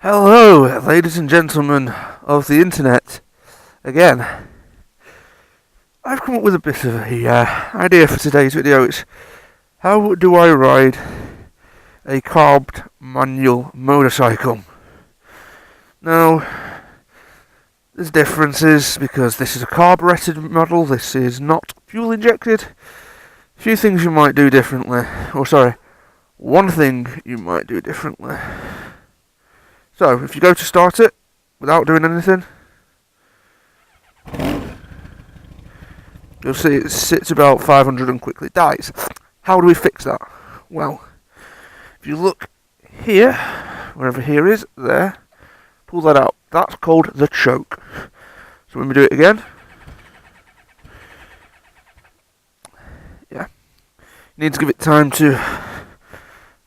Hello, ladies and gentlemen of the internet. Again, I've come up with a bit of a idea for today's video. It's how do I ride a carbed manual motorcycle? Now, there's differences because this is a carburetted model. This is not fuel injected. A few things you might do differently. One thing you might do differently. So, if you go to start it, without doing anything, you'll see it sits about 500 and quickly dies. How do we fix that? Well, if you look here, wherever here is, there, pull that out. That's called the choke. So when we do it again, you need to give it time to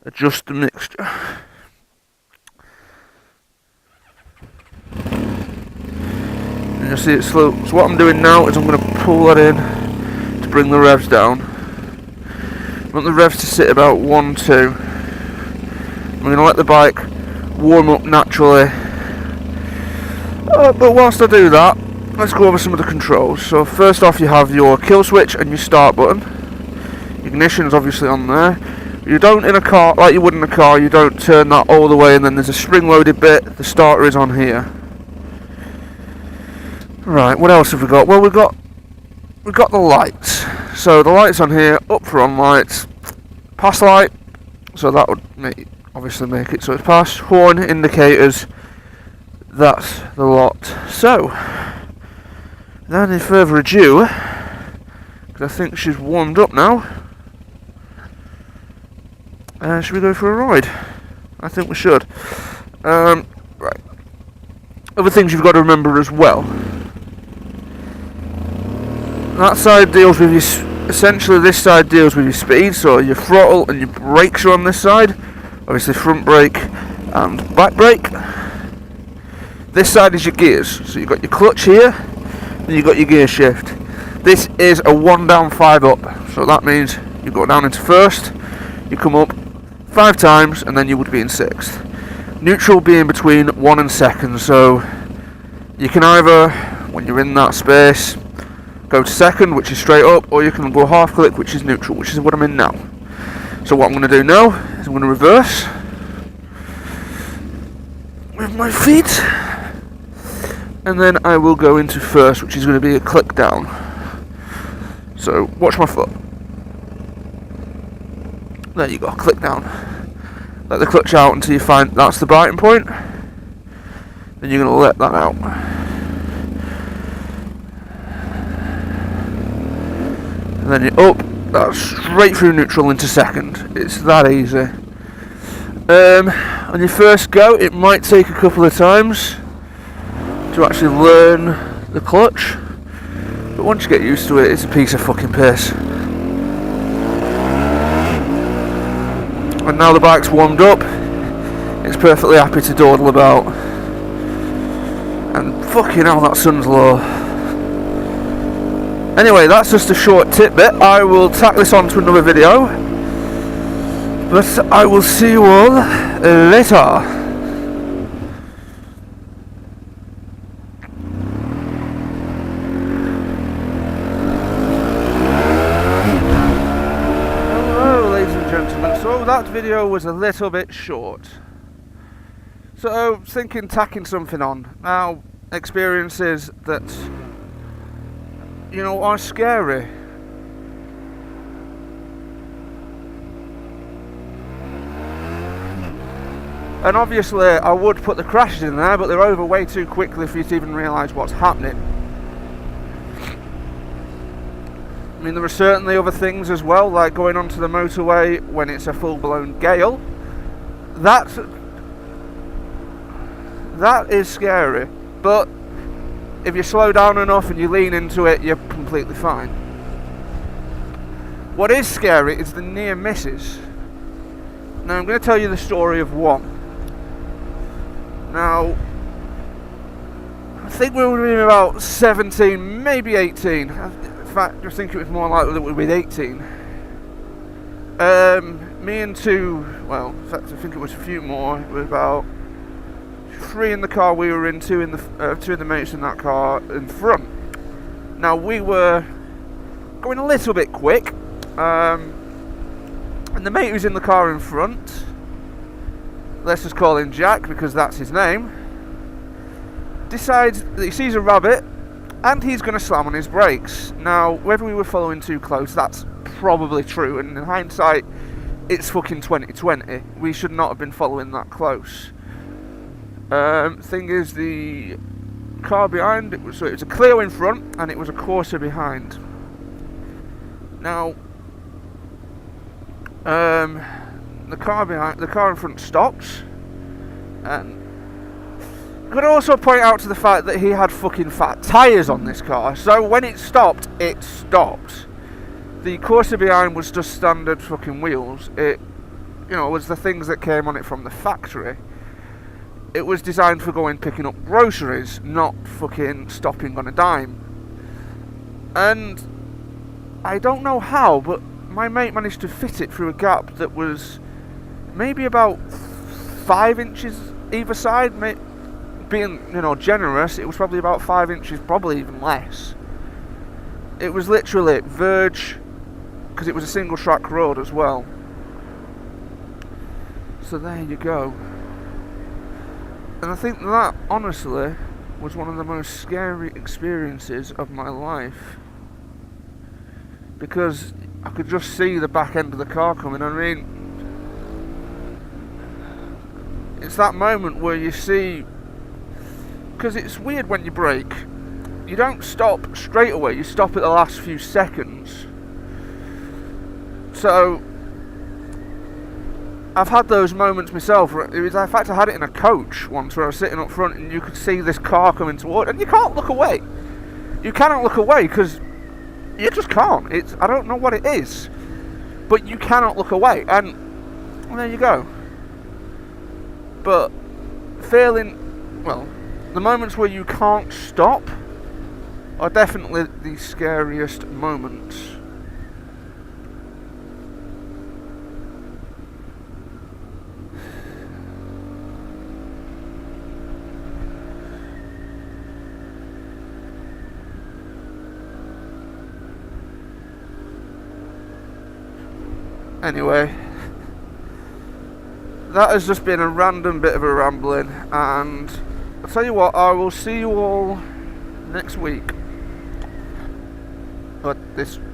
adjust the mixture. And you'll see it slow. So what I'm doing now is I'm going to pull that in to bring the revs down. I want the revs to sit about 1, 2. I'm going to let the bike warm up naturally. But whilst I do that, let's go over some of the controls. So first off, you have your kill switch and your start button. Ignition is obviously on there. You don't, in a car, like you would in a car, you don't turn that all the way and then there's a spring loaded bit. The starter is on here. Right, what else have we got? Well, we've got the lights. So the lights on here, up for on lights, pass light, so that would obviously make it so it's pass, horn, indicators, that's the lot. So, without any further ado, because I think she's warmed up now, should we go for a ride? I think we should. Right. Other things you've got to remember as well. That side deals with your, essentially this side deals with your speed, so your throttle and your brakes are on this side. Obviously front brake and back brake. This side is your gears, so you've got your clutch here, and you've got your gear shift. This is a 1 down 5 up, so that means you go down into first, you come up 5 times, and then you would be in 6th. Neutral being between 1 and 2nd, so you can either, when you're in that space, go to 2nd, which is straight up, or you can go half click, which is neutral, which is what I'm in now. So what I'm going to do now is I'm going to reverse with my feet, and then I will go into first, which is going to be a click down. So watch my foot. There you go, click down. Let the clutch out until you find that's the biting point. Then you're going to let that out. And then you're up, that's straight through neutral into 2nd. It's that easy. On your first go, it might take a couple of times to actually learn the clutch. But once you get used to it, it's a piece of fucking piss. And now the bike's warmed up, it's perfectly happy to dawdle about. And fucking hell, that sun's low. Anyway, that's just a short tidbit. I will tack this on to another video, but I will see you all later. Hello, ladies and gentlemen. So that video was a little bit short. So I was thinking tacking something on. Now, experiences that are scary. And obviously I would put the crashes in there, but they're over way too quickly for you to even realise what's happening. I mean, there are certainly other things as well, like going onto the motorway when it's a full-blown gale. That is scary, but if you slow down enough and you lean into it, you're completely fine. What is scary is the near misses. Now I'm going to tell you the story of one. Now, I think we would have been about 17, maybe 18. In fact, I think it was more likely that we would be 18. Me and two, well, in fact I think it was a few more, it was about 3 in the car we were in, 2 of the mates in that car in front. Now we were going a little bit quick, and the mate who's in the car in front, let's just call him Jack because that's his name, decides that he sees a rabbit and he's going to slam on his brakes. Now, whether we were following too close, that's probably true, and in hindsight, it's fucking 2020. We should not have been following that close. Thing is, the car behind, it was a Clio in front and it was a Corsa behind. Now, the car in front stopped, and I could also point out to the fact that he had fucking fat tyres on this car, so when it stopped, it stopped. The Corsa behind was just standard fucking wheels. It, was the things that came on it from the factory. It was designed for going picking up groceries, not fucking stopping on a dime. And I don't know how, but my mate managed to fit it through a gap that was maybe about 5 inches either side. Being, generous, it was probably about 5 inches, probably even less. It was literally verge, because it was a single track road as well. So there you go. And I think that, honestly, was one of the most scary experiences of my life. Because I could just see the back end of the car coming. I mean, it's that moment where you see, because it's weird when you brake, you don't stop straight away, you stop at the last few seconds. So I've had those moments myself. In fact, I had it in a coach once where I was sitting up front and you could see this car coming toward, and you can't look away. You cannot look away because you just can't. I don't know what it is, but you cannot look away, and well, there you go. But the moments where you can't stop are definitely the scariest moments. Anyway, that has just been a random bit of a rambling, and I'll tell you what, I will see you all next week.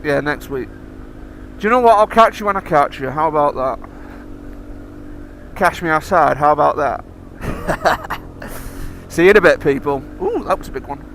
Next week. Do you know what? I'll catch you when I catch you. How about that? Catch me outside. How about that? See you in a bit, people. Ooh, that was a big one.